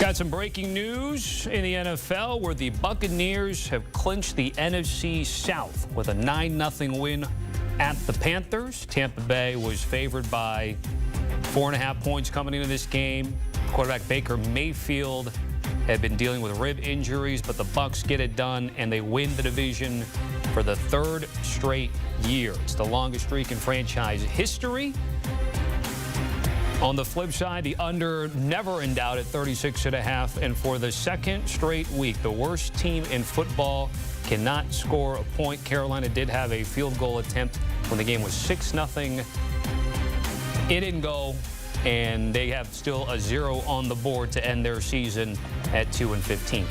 Got some breaking news in the NFL where the Buccaneers have clinched the NFC South with a 9-0 win at the Panthers. Tampa Bay was favored by 4.5 points coming into this game. Quarterback Baker Mayfield had been dealing with rib injuries, but the Bucs get it done and they win the division for the third straight year. It's the longest streak in franchise history. On the flip side, the under never in doubt at 36.5. And for the second straight week, the worst team in football cannot score a point. Carolina did have a field goal attempt when the game was 6-0. It didn't go, and they have still a 0 on the board to end their season at 2-15.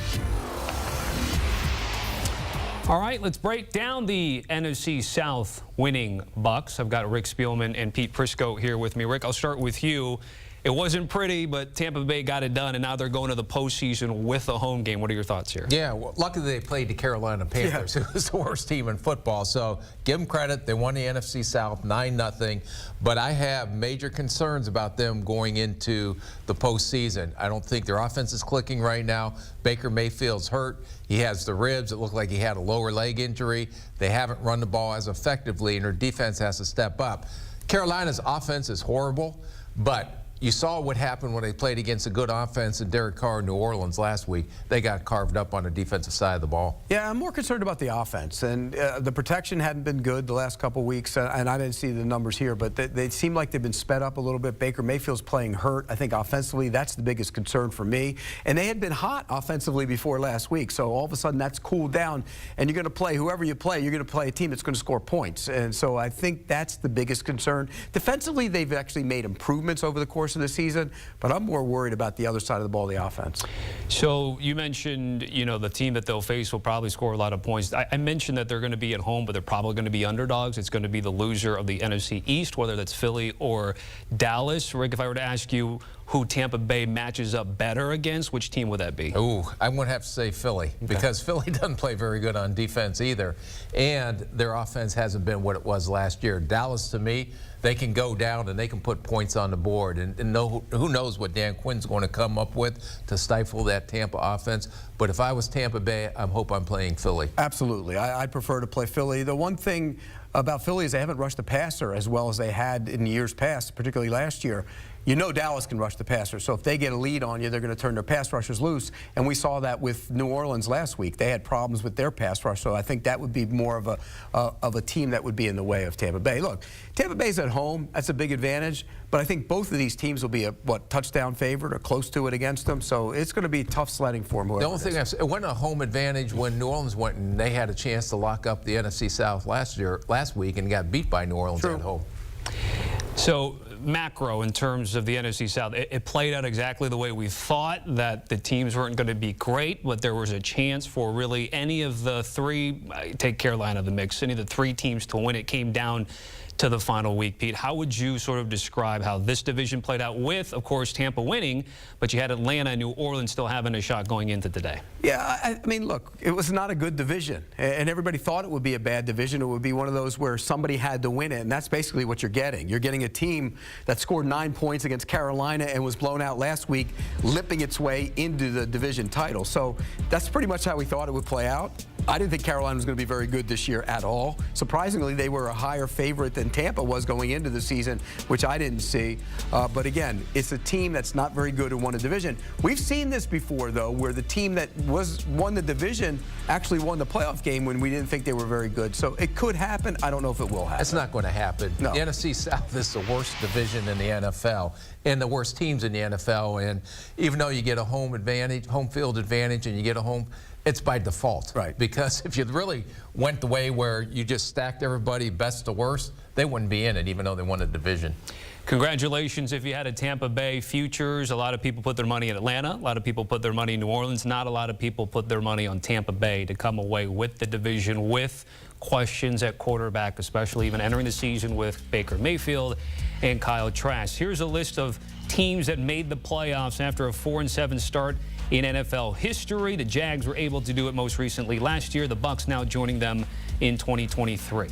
All right, let's break down the NFC South winning Bucs. I've got Rick Spielman and Pete Prisco here with me. Rick, I'll start with you. It wasn't pretty, but Tampa Bay got it done, and now they're going to the postseason with a home game. What are your thoughts here? Yeah, well, luckily they played the Carolina Panthers, who was the worst team in football. So give them credit. They won the NFC South 9-0. But I have major concerns about them going into the postseason. I don't think their offense is clicking right now. Baker Mayfield's hurt. He has the ribs. It looked like he had a lower leg injury. They haven't run the ball as effectively, and their defense has to step up. Carolina's offense is horrible, but you saw what happened when they played against a good offense in Derek Carr in New Orleans last week. They got carved up on the defensive side of the ball. Yeah, I'm more concerned about the offense. And the protection hadn't been good the last couple weeks, and I didn't see the numbers here, but they seem like they've been sped up a little bit. Baker Mayfield's playing hurt. I think offensively, that's the biggest concern for me. And they had been hot offensively before last week, so all of a sudden that's cooled down, and you're going to play, whoever you play, you're going to play a team that's going to score points. And so I think that's the biggest concern. Defensively, they've actually made improvements over the course of the season, but I'm more worried about the other side of the ball, the offense. So you mentioned, you know, the team that they'll face will probably score a lot of points. I mentioned that they're going to be at home, but they're probably going to be underdogs. It's going to be the loser of the NFC East, whether that's Philly or Dallas. Rick, if I were to ask you who Tampa Bay matches up better against, which team would that be? Ooh, I would have to say Philly, because Philly doesn't play very good on defense either, and their offense hasn't been what it was last year. Dallas, to me, they can go down and they can put points on the board, and who knows what Dan Quinn's going to come up with to stifle that Tampa offense. But if I was Tampa Bay, I hope I'm playing Philly. Absolutely. I'd prefer to play Philly. The one thing about Philly is they haven't rushed the passer as well as they had in years past, particularly last year. You know Dallas can rush the passer, so if they get a lead on you, they're going to turn their pass rushers loose, and we saw that with New Orleans last week. They had problems with their pass rush, so I think that would be more of a team that would be in the way of Tampa Bay. Look, Tampa Bay's at home. That's a big advantage, but I think both of these teams will be a, touchdown favorite or close to it against them, so it's going to be tough sledding for them. The only thing it wasn't a home advantage when New Orleans went and they had a chance to lock up the NFC South last week and got beat by New Orleans at home. So macro in terms of the NFC South, it played out exactly the way we thought, that the teams weren't going to be great, but there was a chance for really any of the three, take Carolina out of the mix, any of the three teams to win. It came down to the final week. Pete, how would you sort of describe how this division played out with, of course, Tampa winning, but you had Atlanta and New Orleans still having a shot going into today? Yeah, I mean, look, it was not a good division, and everybody thought it would be a bad division. It would be one of those where somebody had to win it, and that's basically what you're getting. You're getting a team that scored 9 points against Carolina and was blown out last week, limping its way into the division title. So that's pretty much how we thought it would play out. I didn't think Carolina was going to be very good this year at all. Surprisingly, they were a higher favorite than Tampa was going into the season, which I didn't see. But again, it's a team that's not very good who won a division. We've seen this before, though, where the team that won the division actually won the playoff game when we didn't think they were very good. So it could happen. I don't know if it will happen. It's not going to happen. No. The NFC South is the worst division in the NFL and the worst teams in the NFL. And even though you get a home field advantage, and you get a home, it's by default. Right. Because if you really went the way where you just stacked everybody best to worst, they wouldn't be in it, even though they won a division. Congratulations if you had a Tampa Bay futures. A lot of people put their money in Atlanta. A lot of people put their money in New Orleans. Not a lot of people put their money on Tampa Bay to come away with the division with questions at quarterback, especially even entering the season with Baker Mayfield and Kyle Trask. Here's a list of teams that made the playoffs after a 4-7 start in NFL history. The Jags were able to do it most recently last year. The Bucs now joining them in 2023.